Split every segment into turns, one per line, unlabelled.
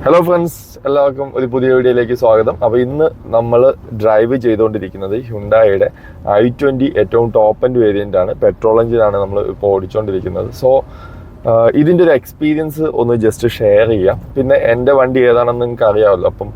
Hello friends, എല്ലാവർക്കും ഒരു പുതിയ വീഡിയോയിലേക്ക് സ്വാഗതം. അപ്പോൾ ഇന്ന് നമ്മൾ ഡ്രൈവ് ചെയ്തുകൊണ്ടിരിക്കുന്നത് ഹ്യുണ്ടായിയുടെ i20 ഏറ്റവും ടോപ്പ് എൻഡ് വേരിയൻ്റ് ആണ്. പെട്രോൾ എഞ്ചിനാണ് നമ്മൾ ഇപ്പോൾ ഓടിച്ചുകൊണ്ടിരിക്കുന്നത്. സോ ഇതിൻ്റെ ഒരു എക്സ്പീരിയൻസ് ഒന്ന് ജസ്റ്റ് ഷെയർ ചെയ്യാം. പിന്നെ എൻ്റെ വണ്ടി ഏതാണെന്ന് നിങ്ങൾക്ക് അറിയാമല്ലോ, അപ്പം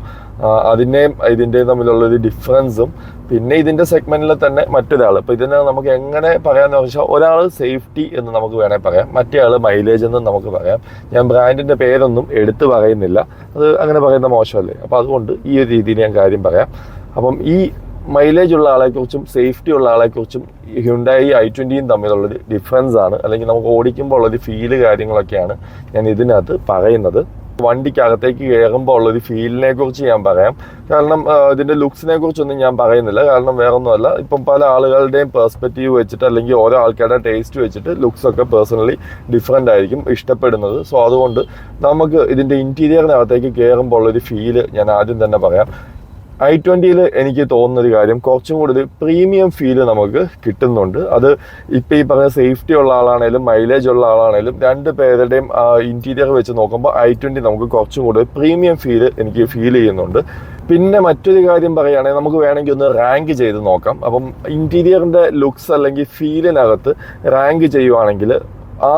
അതിൻ്റെയും ഇതിൻ്റെയും തമ്മിലുള്ളൊരു ഡിഫറൻസും പിന്നെ ഇതിൻ്റെ സെഗ്മെൻറ്റിൽ തന്നെ മറ്റൊരാൾ. അപ്പോൾ ഇതിനെ നമുക്ക് എങ്ങനെ പറയാമെന്ന് വെച്ചാൽ, ഒരാൾ സേഫ്റ്റി എന്ന് നമുക്ക് വേണേൽ പറയാം, മറ്റേ ആൾ മൈലേജ് എന്ന് നമുക്ക് പറയാം. ഞാൻ ബ്രാൻഡിൻ്റെ പേരൊന്നും എടുത്തു പറയുന്നില്ല, അത് അങ്ങനെ പറയുന്ന മോശമല്ലേ. അപ്പോൾ അതുകൊണ്ട് ഈ ഒരു രീതിയിൽ ഞാൻ കാര്യം പറയാം. അപ്പം ഈ മൈലേജ് ഉള്ള ആളെക്കുറിച്ചും സേഫ്റ്റി ഉള്ള ആളെക്കുറിച്ചും ഹ്യുണ്ടായി i20യും തമ്മിലുള്ളൊരു ഡിഫറൻസ് ആണ്, അല്ലെങ്കിൽ നമുക്ക് ഓടിക്കുമ്പോൾ ഉള്ളൊരു ഫീല് കാര്യങ്ങളൊക്കെയാണ് ഞാൻ ഇതിനകത്ത് പറയുന്നത്. വണ്ടിക്കകത്തേക്ക് കയറുമ്പോൾ ഉള്ളൊരു ഫീലിനെ കുറിച്ച് ഞാൻ പറയാം. കാരണം ഇതിൻ്റെ ലുക്സിനെ കുറിച്ചൊന്നും ഞാൻ പറയുന്നില്ല, കാരണം വേറൊന്നുമല്ല, ഇപ്പം പല ആളുകളുടെയും പെർസ്പെക്റ്റീവ് വെച്ചിട്ട് അല്ലെങ്കിൽ ഓരോ ആൾക്കാരുടെ ടേസ്റ്റ് വെച്ചിട്ട് ലുക്സൊക്കെ പേഴ്സണലി ഡിഫറെൻ്റ് ആയിരിക്കും ഇഷ്ടപ്പെടുന്നത്. സോ അതുകൊണ്ട് നമുക്ക് ഇതിൻ്റെ ഇൻറ്റീരിയറിനകത്തേക്ക് കയറുമ്പോൾ ഉള്ളൊരു ഫീല് ഞാൻ ആദ്യം തന്നെ പറയാം. i20യിൽ എനിക്ക് തോന്നുന്നൊരു കാര്യം, കുറച്ചും കൂടി ഒരു പ്രീമിയം ഫീല് നമുക്ക് കിട്ടുന്നുണ്ട്. അത് ഇപ്പം ഈ പറഞ്ഞ സേഫ്റ്റി ഉള്ള ആളാണേലും മൈലേജ് ഉള്ള ആളാണേലും രണ്ട് പേരുടെയും ഇൻറ്റീരിയർ വെച്ച് നോക്കുമ്പോൾ i20 നമുക്ക് കുറച്ചും കൂടി പ്രീമിയം ഫീല് എനിക്ക് ഫീൽ ചെയ്യുന്നുണ്ട്. പിന്നെ മറ്റൊരു കാര്യം പറയുകയാണെങ്കിൽ, നമുക്ക് വേണമെങ്കിൽ ഒന്ന് റാങ്ക് ചെയ്ത് നോക്കാം. അപ്പം ഇൻറ്റീരിയറിൻ്റെ ലുക്സ് അല്ലെങ്കിൽ ഫീലിനകത്ത് റാങ്ക് ചെയ്യുവാണെങ്കിൽ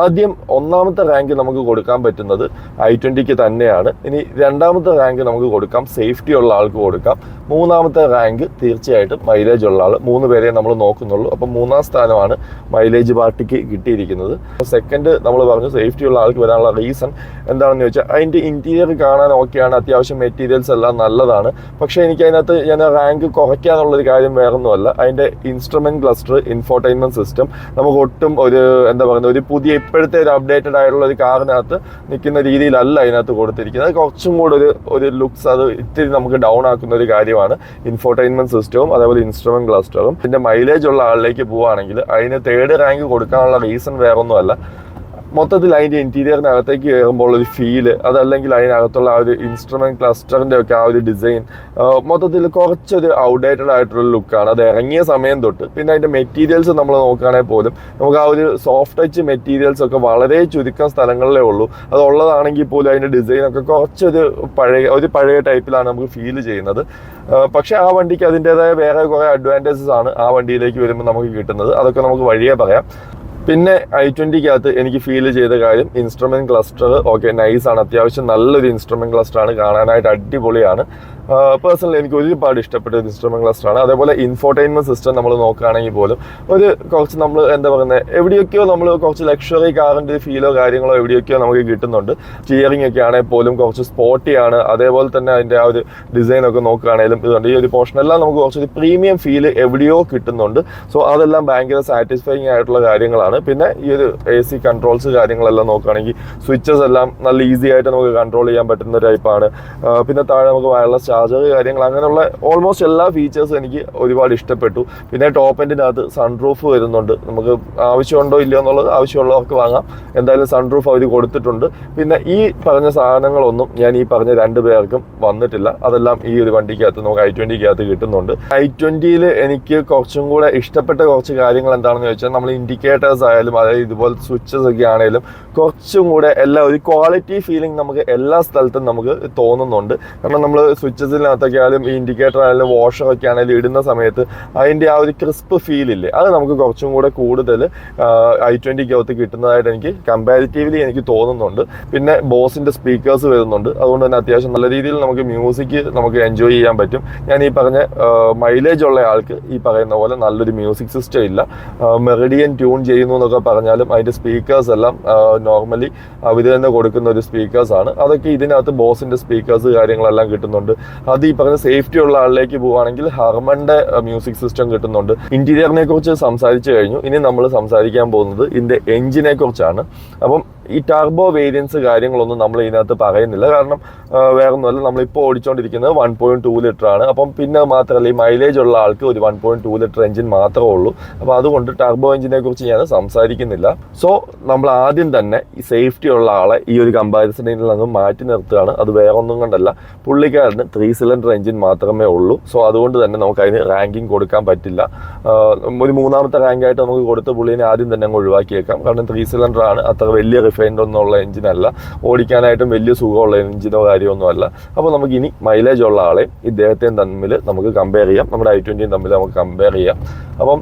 ആദ്യം ഒന്നാമത്തെ റാങ്ക് നമുക്ക് കൊടുക്കാൻ പറ്റുന്നത് i20ക്ക് തന്നെയാണ്. ഇനി രണ്ടാമത്തെ റാങ്ക് നമുക്ക് കൊടുക്കാം സേഫ്റ്റി ഉള്ള ആൾക്ക് കൊടുക്കാം. മൂന്നാമത്തെ റാങ്ക് തീർച്ചയായിട്ടും മൈലേജ് ഉള്ള ആൾ. 3 പേരെ നമ്മൾ നോക്കുന്നുള്ളൂ. അപ്പം 3-ാം സ്ഥാനമാണ് മൈലേജ് പാർട്ടിക്ക് കിട്ടിയിരിക്കുന്നത്. സെക്കൻഡ് നമ്മൾ പറഞ്ഞു സേഫ്റ്റി ഉള്ള ആൾക്ക് വരാനുള്ള റീസൺ എന്താണെന്ന് ചോദിച്ചാൽ, അതിൻ്റെ ഇൻറ്റീരിയർ കാണാൻ ഓക്കെയാണ്, അത്യാവശ്യം മെറ്റീരിയൽസ് എല്ലാം നല്ലതാണ്. പക്ഷേ എനിക്ക് അതിനകത്ത് ഞാൻ റാങ്ക് കുറയ്ക്കാനുള്ളൊരു കാര്യം വേറൊന്നുമല്ല, അതിൻ്റെ ഇൻസ്ട്രുമെൻറ്റ് ക്ലസ്റ്റർ, ഇൻഫോർടൈൻമെൻറ്റ് സിസ്റ്റം നമുക്ക് ഒട്ടും ഒരു എന്താ പറയുന്നത്, ഒരു പുതിയ ഇപ്പോഴത്തെ ഒരു അപ്ഡേറ്റഡ് ആയിട്ടുള്ള ഒരു കാറിനകത്ത് നിൽക്കുന്ന രീതിയിലല്ല അതിനകത്ത് കൊടുത്തിരിക്കുന്നത്. കുറച്ചും കൂടെ ഒരു ലുക്സ് അത് ഇത്തിരി നമുക്ക് ഡൗൺ ആക്കുന്ന ഒരു കാര്യമാണ് ഇൻഫോർടൈൻമെന്റ് സിസ്റ്റവും അതേപോലെ ഇൻസ്ട്രുമെന്റ് ക്ലസ്റ്ററും. ഇതിന്റെ മൈലേജ് ഉള്ള ആളിലേക്ക് പോവുകയാണെങ്കിൽ അതിന് 3rd റാങ്ക് കൊടുക്കാനുള്ള റീസൺ വേറൊന്നുമല്ല, മൊത്തത്തിൽ അതിൻ്റെ ഇൻറ്റീരിയറിനകത്തേക്ക് കയറുമ്പോൾ ഒരു ഫീല്, അതല്ലെങ്കിൽ അതിനകത്തുള്ള ആ ഒരു ഇൻസ്ട്രുമെൻറ്റ് ക്ലസ്റ്ററിൻ്റെ ഒക്കെ ആ ഒരു ഡിസൈൻ മൊത്തത്തിൽ കുറച്ചൊരു ഔട്ട്ഡേറ്റഡ് ആയിട്ടുള്ള ലുക്കാണ് അത് ഇറങ്ങിയ സമയം തൊട്ട്. പിന്നെ അതിൻ്റെ മെറ്റീരിയൽസ് നമ്മൾ നോക്കുകയാണെങ്കിൽ പോലും നമുക്ക് ആ ഒരു സോഫ്റ്റ് ടച്ച് മെറ്റീരിയൽസ് ഒക്കെ വളരെ ചുരുക്കം സ്ഥലങ്ങളിലേ ഉള്ളൂ. അതുള്ളതാണെങ്കിൽ പോലും അതിൻ്റെ ഡിസൈനൊക്കെ കുറച്ചൊരു പഴയ ടൈപ്പിലാണ് നമുക്ക് ഫീൽ ചെയ്യുന്നത്. പക്ഷേ ആ വണ്ടിക്ക് അതിൻ്റേതായ വേറെ കുറേ അഡ്വാൻറ്റേജസ് ആണ് ആ വണ്ടിയിലേക്ക് വരുമ്പോൾ നമുക്ക് കിട്ടുന്നത്. അതൊക്കെ നമുക്ക് വഴിയേ പറയാം. പിന്നെ i20ക്കകത്ത് എനിക്ക് ഫീൽ ചെയ്ത കാര്യം, ഇൻസ്ട്രുമെൻറ്റ് ക്ലസ്റ്റർ ഓക്കെ നൈസാണ്, അത്യാവശ്യം നല്ലൊരു ഇൻസ്ട്രുമെൻറ്റ് ക്ലസ്റ്ററാണ്, കാണാനായിട്ട് അടിപൊളിയാണ്. പേഴ്സണലി എനിക്ക് ഒരുപാട് ഇഷ്ടപ്പെട്ട ഒരു ഇൻസ്ട്രുമെൻറ്റ് ക്ലസ്റ്ററാണ്. അതേപോലെ ഇൻഫോർടൈൻമെൻറ്റ് സിസ്റ്റം നമ്മൾ നോക്കുകയാണെങ്കിൽ പോലും കുറച്ച് നമ്മൾ എന്താ പറയുന്നത്, എവിടെയൊക്കെയോ നമ്മൾ കുറച്ച് ലക്ഷറി കാറിൻ്റെ ഫീലോ കാര്യങ്ങളോ എവിടെയൊക്കെയോ നമുക്ക് കിട്ടുന്നുണ്ട്. സ്റ്റിയറിംഗ് ഒക്കെ ആണെങ്കിൽ പോലും കുറച്ച് സ്പോർട്ടിയാണ്. അതേപോലെ തന്നെ അതിൻ്റെ ആ ഒരു ഡിസൈനൊക്കെ നോക്കുകയാണെങ്കിലും ഇതുണ്ട്. ഈ ഒരു പോർഷനെല്ലാം നമുക്ക് കുറച്ചൊരു പ്രീമിയം ഫീല് എവിടെയോ കിട്ടുന്നുണ്ട്. സോ അതെല്ലാം ഭയങ്കര സാറ്റിസ്ഫൈങ് ആയിട്ടുള്ള കാര്യങ്ങളാണ്. പിന്നെ ഈ ഒരു AC കൺട്രോൾസ് കാര്യങ്ങളെല്ലാം നോക്കുകയാണെങ്കിൽ സ്വിച്ചസ് എല്ലാം നല്ല ഈസി ആയിട്ട് നമുക്ക് കൺട്രോൾ ചെയ്യാൻ പറ്റുന്ന ടൈപ്പാണ്. പിന്നെ താഴെ നമുക്ക് വയർലെസ് ചാർജർ കാര്യങ്ങൾ, അങ്ങനെയുള്ള ഓൾമോസ്റ്റ് എല്ലാ ഫീച്ചേഴ്സും എനിക്ക് ഒരുപാട് ഇഷ്ടപ്പെട്ടു. പിന്നെ ടോപ്പ് എൻഡിനകത്ത് സൺറൂഫ് വരുന്നുണ്ട്. നമുക്ക് ആവശ്യമുണ്ടോ ഇല്ലയോ എന്നുള്ളത് ആവശ്യമുള്ളവർക്ക് വാങ്ങാം. എന്തായാലും സൺറൂഫ് അവർ കൊടുത്തിട്ടുണ്ട്. പിന്നെ ഈ പറഞ്ഞ സാധനങ്ങളൊന്നും ഞാൻ ഈ പറഞ്ഞ 2 പേർക്കും വന്നിട്ടില്ല. അതെല്ലാം ഈ ഒരു വണ്ടിക്കകത്ത് നമുക്ക് i20ക്കകത്ത് കിട്ടുന്നുണ്ട്. i20യിൽ എനിക്ക് കുറച്ചും കൂടെ ഇഷ്ടപ്പെട്ട കുറച്ച് കാര്യങ്ങൾ എന്താണെന്ന് ചോദിച്ചാൽ, നമ്മൾ ഇൻഡിക്കേറ്റേഴ്സ് ആയാലും അതായത് ഇതുപോലെ സ്വിച്ചസ് ഒക്കെ ആണെങ്കിലും കുറച്ചും കൂടെ എല്ലാം ഒരു ക്വാളിറ്റി ഫീലിംഗ് നമുക്ക് എല്ലാ സ്ഥലത്തും നമുക്ക് തോന്നുന്നുണ്ട്. കാരണം നമ്മൾ സ്വിച്ചസിനകത്തൊക്കെ ആയാലും ഈ ഇൻഡിക്കേറ്റർ ആയാലും വാഷറൊക്കെ ആണെങ്കിലും ഇടുന്ന സമയത്ത് അതിൻ്റെ ആ ഒരു ക്രിസ്പ് ഫീലില്ലേ, അത് നമുക്ക് കുറച്ചും കൂടെ കൂടുതൽ i20ക്കകത്ത് കിട്ടുന്നതായിട്ട് എനിക്ക് കമ്പാരിറ്റീവ്ലി എനിക്ക് തോന്നുന്നുണ്ട്. പിന്നെ ബോസിൻ്റെ സ്പീക്കേഴ്സ് വരുന്നുണ്ട്. അതുകൊണ്ട് തന്നെ അത്യാവശ്യം നല്ല രീതിയിൽ നമുക്ക് മ്യൂസിക് നമുക്ക് എൻജോയ് ചെയ്യാൻ പറ്റും. ഞാൻ ഈ പറഞ്ഞ മൈലേജ് ഉള്ള ആൾക്ക് ഈ പറയുന്ന പോലെ നല്ലൊരു മ്യൂസിക് സിസ്റ്റം ഇല്ല. മെറിഡിയൻ ട്യൂൺ ചെയ്യുന്നു എന്നൊക്കെ പറഞ്ഞാലും അതിൻ്റെ സ്പീക്കേഴ്സ് എല്ലാം നോർമലി അവർ തന്നെ കൊടുക്കുന്ന ഒരു സ്പീക്കേഴ്സാണ്. അതൊക്കെ ഇതിനകത്ത് ബോസിൻ്റെ സ്പീക്കേഴ്സ് കാര്യങ്ങളെല്ലാം കിട്ടുന്നുണ്ട്. അത് ഈ പറഞ്ഞ സേഫ്റ്റി ഉള്ള ആളിലേക്ക് പോവുകയാണെങ്കിൽ ഹർമൻ്റെ മ്യൂസിക് സിസ്റ്റം കിട്ടുന്നുണ്ട്. ഇൻറ്റീരിയറിനെ കുറിച്ച് സംസാരിച്ചു കഴിഞ്ഞു. ഇനി നമ്മൾ സംസാരിക്കാൻ പോകുന്നത് ഇതിൻ്റെ എഞ്ചിനെ കുറിച്ചാണ്. അപ്പം ഈ ടർബോ വേരിയൻസ് കാര്യങ്ങളൊന്നും നമ്മൾ ഇതിനകത്ത് പറയുന്നില്ല, കാരണം വേറൊന്നുമല്ല, നമ്മളിപ്പോൾ ഓടിച്ചുകൊണ്ടിരിക്കുന്നത് 1.2 ലിറ്റർ ആണ്. അപ്പം പിന്നെ മാത്രമല്ല, ഈ മൈലേജ് ഉള്ള ആൾക്ക് ഒരു 1.2 ലിറ്റർ എഞ്ചിൻ മാത്രമേ ഉള്ളൂ. അപ്പോൾ അതുകൊണ്ട് ടർബോ എഞ്ചിനെ കുറിച്ച് ഞാൻ സംസാരിക്കുന്നില്ല. സോ നമ്മൾ ആദ്യം തന്നെ ഈ സേഫ്റ്റി ഉള്ള ആളെ ഈ ഒരു കമ്പാരിസണിൽ നിന്ന് മാറ്റി നിർത്തുകയാണ്. അത് വേറൊന്നും കൊണ്ടല്ല, പുള്ളിക്കാരന് 3 സിലിണ്ടർ എഞ്ചിൻ മാത്രമേ ഉള്ളൂ. സോ അതുകൊണ്ട് തന്നെ നമുക്ക് അതിന് റാങ്കിങ് കൊടുക്കാൻ പറ്റില്ല. ഒരു 3-ാമത്തെ റാങ്കായിട്ട് നമുക്ക് കൊടുത്ത് പുള്ളിനെ ആദ്യം തന്നെ അങ്ങ് ഒഴിവാക്കിയേക്കാം. കാരണം 3 സിലിണ്ടർ ആണ്, അത്ര വലിയ റിഫൈൻഡ് ഒന്നുമുള്ള എഞ്ചിനല്ല, ഓടിക്കാനായിട്ടും വലിയ സുഖമുള്ള എഞ്ചിനോ കാര്യമൊന്നും അല്ല. അപ്പോൾ നമുക്ക് ഇനി മൈലേജ് ഉള്ള ആളെയും ഇദ്ദേഹത്തെയും തമ്മിൽ നമുക്ക് കമ്പയർ ചെയ്യാം, നമ്മുടെ i20യും തമ്മിൽ നമുക്ക് കമ്പയർ ചെയ്യാം. അപ്പം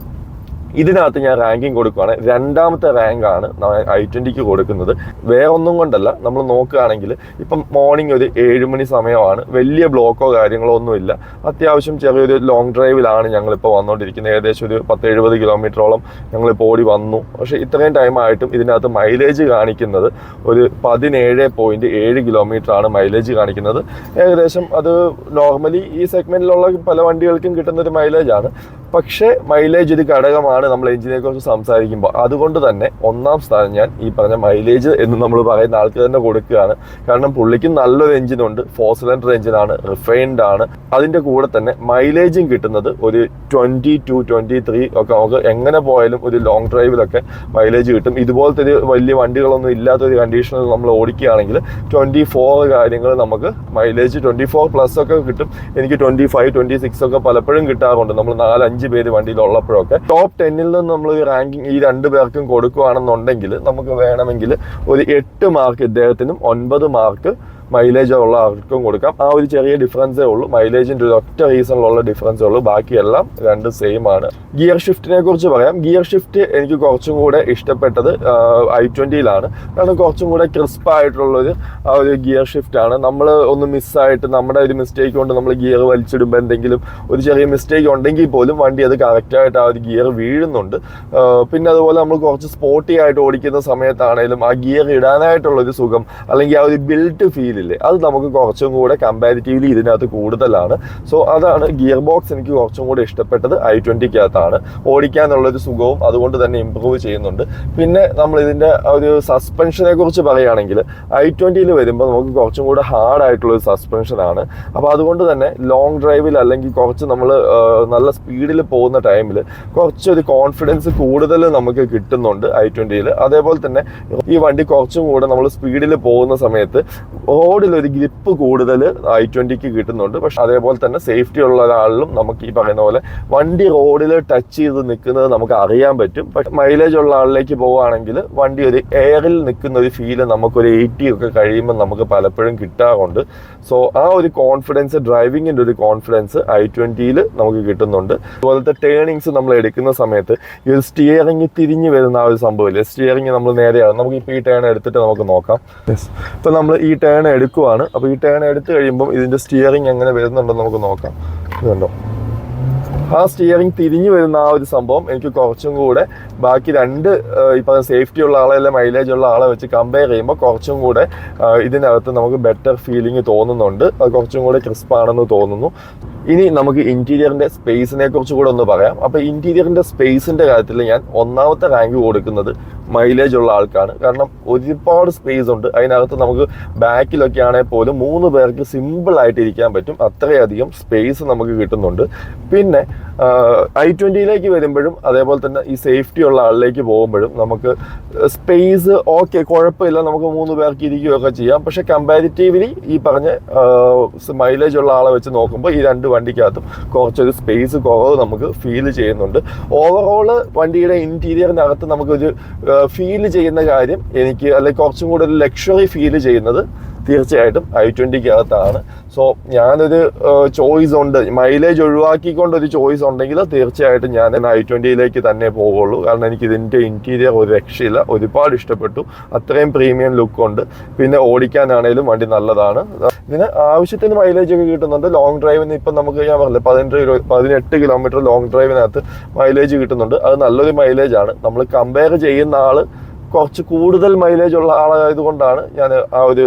ഇതിനകത്ത് ഞാൻ റാങ്കിങ് കൊടുക്കുകയാണ്. രണ്ടാമത്തെ റാങ്കാണ് i20ക്ക് കൊടുക്കുന്നത്. വേറെ ഒന്നും കൊണ്ടല്ല, നമ്മൾ നോക്കുകയാണെങ്കിൽ ഇപ്പം മോർണിംഗ് ഒരു 7 മണി സമയമാണ്, വലിയ ബ്ലോക്കോ കാര്യങ്ങളോ ഒന്നുമില്ല, അത്യാവശ്യം ചെറിയൊരു ലോങ് ഡ്രൈവിലാണ് ഞങ്ങളിപ്പോൾ വന്നുകൊണ്ടിരിക്കുന്നത്. ഏകദേശം ഒരു 10-70 കിലോമീറ്ററോളം ഞങ്ങളിപ്പോൾ ഓടി വന്നു. പക്ഷേ ഇത്രയും ടൈമായിട്ടും ഇതിനകത്ത് മൈലേജ് കാണിക്കുന്നത് ഒരു 17.7 കിലോമീറ്റർ ആണ് മൈലേജ് കാണിക്കുന്നത്. ഏകദേശം അത് നോർമലി ഈ സെഗ്മെന്റിലുള്ള പല വണ്ടികൾക്കും കിട്ടുന്നൊരു മൈലേജാണ്. പക്ഷേ മൈലേജ് ഒരു ഘടകമാണ് നമ്മൾ എഞ്ചിനെ കുറിച്ച് സംസാരിക്കുമ്പോൾ. അതുകൊണ്ട് തന്നെ ഒന്നാം സ്ഥാനം ഞാൻ ഈ പറഞ്ഞ മൈലേജ് എന്ന് നമ്മൾ പറയുന്ന ആൾക്ക് തന്നെ കൊടുക്കുകയാണ്. കാരണം പുള്ളിക്ക് നല്ലൊരു എഞ്ചിനുണ്ട്, 4 സിലിണ്ടർ എഞ്ചിനാണ്, റിഫൈൻഡ് ആണ്. അതിൻ്റെ കൂടെ തന്നെ മൈലേജും കിട്ടുന്നത് ഒരു 22-23 ഒക്കെ നമുക്ക് എങ്ങനെ പോയാലും ഒരു ലോങ് ഡ്രൈവിലൊക്കെ മൈലേജ് കിട്ടും. ഇതുപോലത്തെ ഒരു വലിയ വണ്ടികളൊന്നും ഇല്ലാത്തൊരു കണ്ടീഷനിൽ നമ്മൾ ഓടിക്കുകയാണെങ്കിൽ 24 കാര്യങ്ങൾ നമുക്ക് മൈലേജ് 24+ ഒക്കെ കിട്ടും. എനിക്ക് 25-26 ഒക്കെ പലപ്പോഴും കിട്ടാറുണ്ട്, നമ്മൾ 4-5 പേര് വണ്ടിയിലുള്ളപ്പോഴൊക്കെ. ടോപ്പ് 10ൽ നിന്ന് നമ്മൾ റാങ്കിങ് ഈ 2 പേർക്കും കൊടുക്കുകയാണെന്നുണ്ടെങ്കിൽ നമുക്ക് വേണമെങ്കിൽ ഒരു 8 മാർക്ക് ഇദ്ദേഹത്തിനും 9 മാർക്ക് മൈലേജ് ഉള്ള ആർക്കും കൊടുക്കാം. ആ ഒരു ചെറിയ ഡിഫറൻസേ ഉള്ളൂ, മൈലേജിൻ്റെ ഒരു ഒറ്റ റീസണിലുള്ള ഡിഫറൻസേ ഉള്ളൂ, ബാക്കിയെല്ലാം രണ്ടും സെയിം ആണ്. ഗിയർ ഷിഫ്റ്റിനെ കുറിച്ച് പറയാം. ഗിയർ ഷിഫ്റ്റ് എനിക്ക് കുറച്ചും കൂടെ ഇഷ്ടപ്പെട്ടത് i20യിലാണ്. കാരണം കുറച്ചും കൂടെ ക്രിസ്പായിട്ടുള്ളൊരു ആ ഒരു ഗിയർ ഷിഫ്റ്റാണ്. നമ്മൾ ഒന്ന് മിസ്സായിട്ട് നമ്മുടെ ഒരു മിസ്റ്റേക്ക് കൊണ്ട് നമ്മൾ ഗിയർ വലിച്ചിടുമ്പോൾ എന്തെങ്കിലും ഒരു ചെറിയ മിസ്റ്റേക്ക് ഉണ്ടെങ്കിൽ പോലും വണ്ടി അത് കറക്റ്റായിട്ട് ആ ഒരു ഗിയർ വീഴുന്നുണ്ട്. പിന്നെ അതുപോലെ നമ്മൾ കുറച്ച് സ്പോർട്ടി ആയിട്ട് ഓടിക്കുന്ന സമയത്താണേലും ആ ഗിയർ ഇടാനായിട്ടുള്ളൊരു സുഖം, അല്ലെങ്കിൽ ആ ഒരു ബിൽറ്റ് ഫീൽ, അത് നമുക്ക് കുറച്ചും കൂടെ കമ്പാരിറ്റീവ്ലി ഇതിനകത്ത് കൂടുതലാണ്. സോ അതാണ് ഗിയർ ബോക്സ് എനിക്ക് കുറച്ചും കൂടെ ഇഷ്ടപ്പെട്ടത് i20ക്കകത്താണ്. ഓടിക്കാനുള്ളൊരു സുഖവും അതുകൊണ്ട് തന്നെ ഇമ്പ്രൂവ് ചെയ്യുന്നുണ്ട്. പിന്നെ നമ്മൾ ഇതിൻ്റെ ഒരു സസ്പെൻഷനെ കുറിച്ച് പറയുകയാണെങ്കിൽ i20യിൽ വരുമ്പോൾ നമുക്ക് കുറച്ചും കൂടെ ഹാർഡായിട്ടുള്ളൊരു സസ്പെൻഷനാണ്. അപ്പോൾ അതുകൊണ്ട് തന്നെ ലോങ് ഡ്രൈവിൽ അല്ലെങ്കിൽ കുറച്ച് നമ്മൾ നല്ല സ്പീഡിൽ പോകുന്ന ടൈമിൽ കുറച്ചൊരു കോൺഫിഡൻസ് കൂടുതൽ നമുക്ക് കിട്ടുന്നുണ്ട് i20യിൽ. അതേപോലെ തന്നെ ഈ വണ്ടി കുറച്ചും കൂടെ നമ്മൾ സ്പീഡിൽ പോകുന്ന സമയത്ത് റോഡിലൊരു ഗ്രിപ്പ് കൂടുതൽ i20ക്ക് കിട്ടുന്നുണ്ട്. പക്ഷെ അതേപോലെ തന്നെ സേഫ്റ്റി ഉള്ള ഒരാളിലും നമുക്ക് ഈ പറയുന്ന പോലെ വണ്ടി റോഡിൽ ടച്ച് ചെയ്ത് നിൽക്കുന്നത് നമുക്ക് അറിയാൻ പറ്റും. പക്ഷെ മൈലേജ് ഉള്ള ആളിലേക്ക് പോവുകയാണെങ്കിൽ വണ്ടി ഒരു എയറിൽ നിൽക്കുന്ന ഒരു ഫീല് നമുക്കൊരു 80 ഒക്കെ കഴിയുമ്പോൾ നമുക്ക് പലപ്പോഴും കിട്ടാറുണ്ട്. സോ ആ ഒരു കോൺഫിഡൻസ്, ഡ്രൈവിങ്ങിൻ്റെ ഒരു കോൺഫിഡൻസ് i20യിൽ നമുക്ക് കിട്ടുന്നുണ്ട്. അതുപോലത്തെ ടേണിങ്സ് നമ്മൾ എടുക്കുന്ന സമയത്ത് ഈ ഒരു സ്റ്റിയറിംഗ് തിരിഞ്ഞ് വരുന്ന ആ ഒരു സംഭവമില്ലേ, സ്റ്റിയറിംഗ് നമ്മൾ നേരെയാണ്. നമുക്ക് ഇപ്പോൾ ഈ ടേൺ എടുത്തിട്ട് നമുക്ക് നോക്കാം. ഇപ്പം നമ്മൾ ഈ ടേൺ എടുക്കുവാണ്. അപ്പോൾ ഈ ടേൺ എടുത്തു കഴിയുമ്പം ഇതിൻ്റെ സ്റ്റിയറിംഗ് എങ്ങനെ വരുന്നുണ്ടെന്ന് നമുക്ക് നോക്കാം. ഇതുണ്ടോ, ആ സ്റ്റിയറിംഗ് തിരിഞ്ഞു വരുന്ന ആ ഒരു സംഭവം എനിക്ക് കുറച്ചും കൂടെ ബാക്കി 2 ഇപ്പം സേഫ്റ്റി ഉള്ള ആളെ അല്ലെ മൈലേജ് ഉള്ള ആളെ വെച്ച് കമ്പയർ ചെയ്യുമ്പോൾ കുറച്ചും കൂടെ ഇതിനകത്ത് നമുക്ക് ബെറ്റർ ഫീലിംഗ് തോന്നുന്നുണ്ട്. അത് കുറച്ചും കൂടെ ക്രിസ്പാണെന്ന് തോന്നുന്നു. ഇനി നമുക്ക് ഇന്റീരിയറിൻ്റെ സ്പേസിനെ കുറിച്ച് കൂടെ ഒന്ന് പറയാം. അപ്പോൾ ഇന്റീരിയറിൻ്റെ സ്പേസിൻ്റെ കാര്യത്തിൽ ഞാൻ ഒന്നാമത്തെ റാങ്ക് കൊടുക്കുന്നത് മൈലേജ് ഉള്ള ആൾക്കാണ്. കാരണം ഒരുപാട് സ്പേസ് ഉണ്ട് അതിനകത്ത്. നമുക്ക് ബാക്കിലൊക്കെ ആണെങ്കിൽ പോലും 3 പേർക്ക് സിമ്പിളായിട്ട് ഇരിക്കാൻ പറ്റും, അത്രയധികം സ്പേസ് നമുക്ക് കിട്ടുന്നുണ്ട്. പിന്നെ i20യിലേക്ക് വരുമ്പോഴും അതേപോലെ തന്നെ ഈ സേഫ്റ്റി ഉള്ള ആളിലേക്ക് പോകുമ്പോഴും നമുക്ക് സ്പേസ് ഓക്കെ, കുഴപ്പമില്ല, നമുക്ക് 3 പേർക്ക് ഇരിക്കുകയൊക്കെ ചെയ്യാം. പക്ഷെ കമ്പാരിറ്റീവ്ലി ഈ പറഞ്ഞ മൈലേജ് ഉള്ള ആളെ വെച്ച് നോക്കുമ്പോൾ ഈ 2 വണ്ടിക്കകത്തും കുറച്ചൊരു സ്പേസ് കുറവ് നമുക്ക് ഫീൽ ചെയ്യുന്നുണ്ട്. ഓവറോള് വണ്ടിയുടെ ഇന്റീരിയറിനകത്ത് നമുക്കൊരു ഫീൽ ചെയ്യുന്ന കാര്യം എനിക്ക്, അല്ലെങ്കിൽ കുറച്ചും കൂടെ ഒരു ലക്ഷറി ഫീൽ ചെയ്യുന്നത് തീർച്ചയായിട്ടും i20ക്കകത്താണ്. സോ ഞാനൊരു ചോയ്സ് ഉണ്ട്, മൈലേജ് ഒഴിവാക്കിക്കൊണ്ടൊരു ചോയ്സ് ഉണ്ടെങ്കിൽ തീർച്ചയായിട്ടും ഞാൻ i20യിലേക്ക് തന്നെ പോവുള്ളൂ. കാരണം എനിക്ക് ഇതിൻ്റെ ഇൻറ്റീരിയർ ഒരു രക്ഷയില്ല, ഒരുപാട് ഇഷ്ടപ്പെട്ടു. അത്രയും പ്രീമിയം ലുക്കുണ്ട്. പിന്നെ ഓടിക്കാനാണേലും വണ്ടി നല്ലതാണ്. ഇതിന് ആവശ്യത്തിന് മൈലേജ് ഒക്കെ കിട്ടുന്നുണ്ട്. ലോങ് ഡ്രൈവിന് ഇപ്പം നമുക്ക് ഞാൻ പറഞ്ഞില്ല 18 കിലോമീറ്റർ ലോങ് ഡ്രൈവിനകത്ത് മൈലേജ് കിട്ടുന്നുണ്ട്. അത് നല്ലൊരു മൈലേജാണ്. നമ്മൾ കമ്പയർ ചെയ്യുന്ന ആൾ കുറച്ച് കൂടുതൽ മൈലേജ് ഉള്ള ആളായതുകൊണ്ടാണ് ഞാൻ ആ ഒരു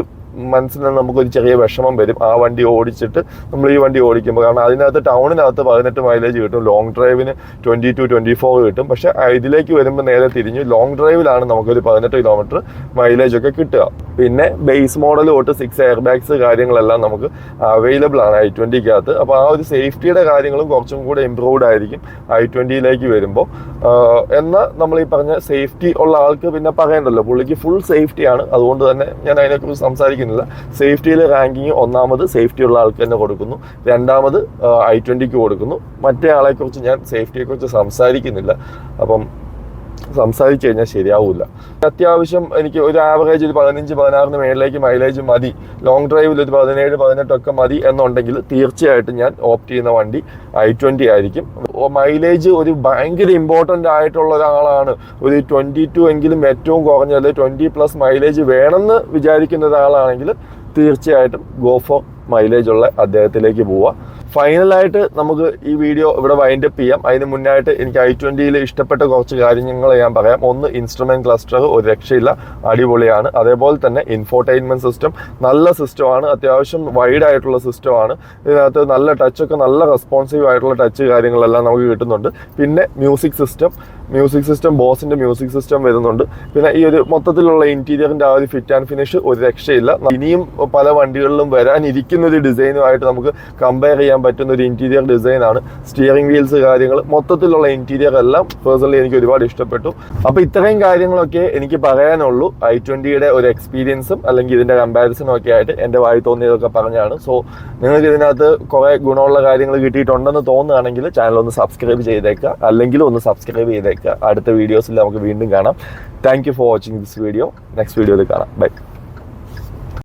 മനസ്സിന് നമുക്കൊരു ചെറിയ വിഷമം വരും ആ വണ്ടി ഓടിച്ചിട്ട് നമ്മൾ ഈ വണ്ടി ഓടിക്കുമ്പോൾ. കാരണം അതിനകത്ത് ടൗണിനകത്ത് 18 മൈലേജ് കിട്ടും, ലോങ് ഡ്രൈവിന് 22-24 കിട്ടും. പക്ഷെ ഇതിലേക്ക് വരുമ്പോൾ നേരെ തിരിഞ്ഞു ലോങ് ഡ്രൈവിലാണ് നമുക്കൊരു 18 കിലോമീറ്റർ മൈലേജ് ഒക്കെ കിട്ടുക. പിന്നെ ബേസ് മോഡൽ തൊട്ട് 6 എയർ ബാഗ്സ് കാര്യങ്ങളെല്ലാം നമുക്ക് അവൈലബിൾ ആണ് i20ക്കകത്ത്. അപ്പോൾ ആ ഒരു സേഫ്റ്റിയുടെ കാര്യങ്ങളും കുറച്ചും കൂടെ ഇമ്പ്രൂവ്ഡ് ആയിരിക്കും i20യിലേക്ക് വരുമ്പോൾ. എന്നാൽ നമ്മൾ ഈ പറഞ്ഞ സേഫ്റ്റി ഉള്ള ആൾക്ക് പിന്നെ പറയണ്ടല്ലോ, പുള്ളിക്ക് ഫുൾ സേഫ്റ്റിയാണ്. അതുകൊണ്ട് തന്നെ ഞാൻ അതിനെക്കുറിച്ച് സംസാരിക്കുന്നില്ല. സേഫ്റ്റിയിലെ റാങ്കിങ് ഒന്നാമത് സേഫ്റ്റി ഉള്ള ആൾക്ക് തന്നെ കൊടുക്കുന്നു, രണ്ടാമത് i20ക്ക് കൊടുക്കുന്നു. മറ്റേ ആളെക്കുറിച്ച് ഞാൻ സേഫ്റ്റിയെക്കുറിച്ച് സംസാരിക്കുന്നില്ല. അപ്പം സംസാരിച്ചു കഴിഞ്ഞാൽ ശരിയാവില്ല. അത്യാവശ്യം എനിക്ക് ഒരു ആവറേജ് ഒരു 15-16 മേളിലേക്ക് മൈലേജ് മതി, ലോങ് ഡ്രൈവിൽ ഒരു 17-18 ഒക്കെ മതി എന്നുണ്ടെങ്കിൽ തീർച്ചയായിട്ടും ഞാൻ ഓപ്റ്റ് ചെയ്യുന്ന വണ്ടി i20 ആയിരിക്കും. മൈലേജ് ഒരു ഭയങ്കര ഇമ്പോർട്ടൻ്റ് ആയിട്ടുള്ള ഒരാളാണ്, ഒരു 22 എങ്കിലും ഏറ്റവും കുറഞ്ഞത് 20+ മൈലേജ് വേണമെന്ന് വിചാരിക്കുന്ന ഒരാളാണെങ്കിൽ തീർച്ചയായിട്ടും ഗോ ഫോർ മൈലേജ് ഉള്ള അദ്ദേഹത്തിലേക്ക് പോവുക. ഫൈനലായിട്ട് നമുക്ക് ഈ വീഡിയോ ഇവിടെ വൈൻഡപ്പ് ചെയ്യാം. അതിന് മുന്നായിട്ട് എനിക്ക് i20യിൽ ഇഷ്ടപ്പെട്ട കുറച്ച് കാര്യങ്ങൾ ഞാൻ പറയാം. ഒന്ന്, ഇൻസ്ട്രുമെന്റ് ക്ലസ്റ്റർ ഒരു രക്ഷയില്ല, അടിപൊളിയാണ്. അതേപോലെ തന്നെ ഇൻഫോർടൈൻമെന്റ് സിസ്റ്റം നല്ല സിസ്റ്റമാണ്, അത്യാവശ്യം വൈഡ് ആയിട്ടുള്ള സിസ്റ്റമാണ്. ഇതിനകത്ത് നല്ല ടച്ചൊക്കെ, നല്ല റെസ്പോൺസീവ് ആയിട്ടുള്ള ടച്ച് കാര്യങ്ങളെല്ലാം നമുക്ക് കിട്ടുന്നുണ്ട്. പിന്നെ മ്യൂസിക് സിസ്റ്റം ബോസിന്റെ മ്യൂസിക് സിസ്റ്റം വരുന്നുണ്ട്. പിന്നെ ഈ ഒരു മൊത്തത്തിലുള്ള ഇന്റീരിയറിന്റെ ആ ഒരു ഫിറ്റ് ആൻഡ് ഫിനിഷ് ഒരു രക്ഷയില്ല. ഇനിയും പല വണ്ടികളിലും വരാനിരിക്കുന്ന ഒരു ഡിസൈനുമായിട്ട് നമുക്ക് കമ്പയർ ചെയ്യാൻ പറ്റുന്ന ഒരു ഇന്റീരിയർ ഡിസൈനാണ്. സ്റ്റിയറിംഗ് വീൽസ്, കാര്യങ്ങൾ, മൊത്തത്തിലുള്ള ഇന്റീരിയർ എല്ലാം പേഴ്സണലി എനിക്ക് ഒരുപാട് ഇഷ്ടപ്പെട്ടു. അപ്പോൾ ഇത്രയും കാര്യങ്ങളൊക്കെ എനിക്ക് പറയാനുള്ളൂ. i20യുടെ ഒരു എക്സ്പീരിയൻസും അല്ലെങ്കിൽ ഇതിന്റെ കമ്പാരിസണും ഒക്കെ ആയിട്ട് എൻ്റെ വായി തോന്നിയതൊക്കെ പറഞ്ഞാണ്. സോ നിങ്ങൾക്ക് ഇതിനകത്ത് കുറേ ഗുണമുള്ള കാര്യങ്ങൾ കിട്ടിയിട്ടുണ്ടെന്ന് തോന്നുകയാണെങ്കിൽ ചാനൽ ഒന്ന് സബ്സ്ക്രൈബ് ചെയ്തേക്കുക, അല്ലെങ്കിൽ ഒന്ന് സബ്സ്ക്രൈബ് ചെയ്തേക്കുക. അടുത്ത വീഡിയോസിൽ നമുക്ക് വീണ്ടും കാണാം. Thank you for watching this video. Next വീഡിയോയിൽ കാണാം. ബൈ.